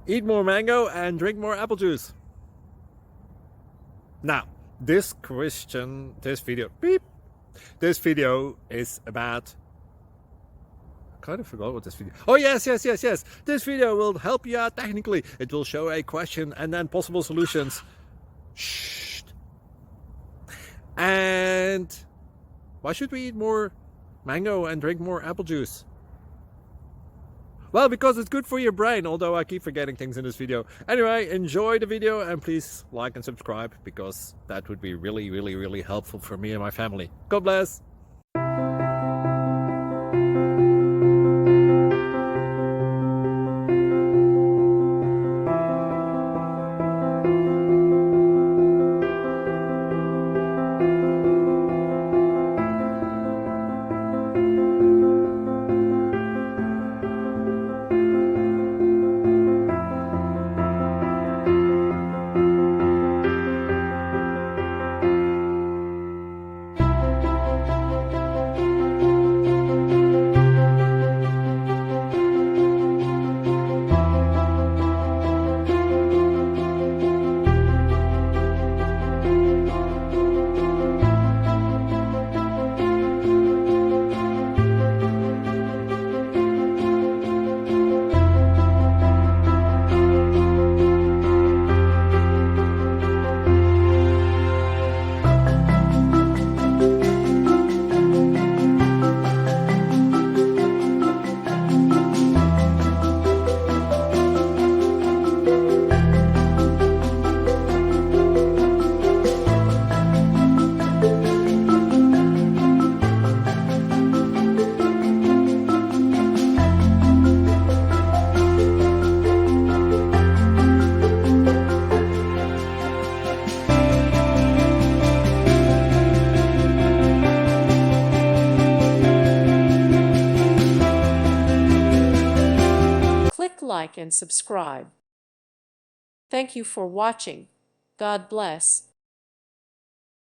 Eat more mango and drink more apple juice. Now, this video is about, I kind of forgot what this video. Oh, yes. This video will help you out technically. It will show a question and then possible solutions. Shh. And why should we eat more mango and drink more apple juice? Well, because it's good for your brain, although I keep forgetting things in this video. Anyway, enjoy the video and please like and subscribe, because that would be really helpful for me and my family. God bless. Like and subscribe. Thank you for watching. God bless.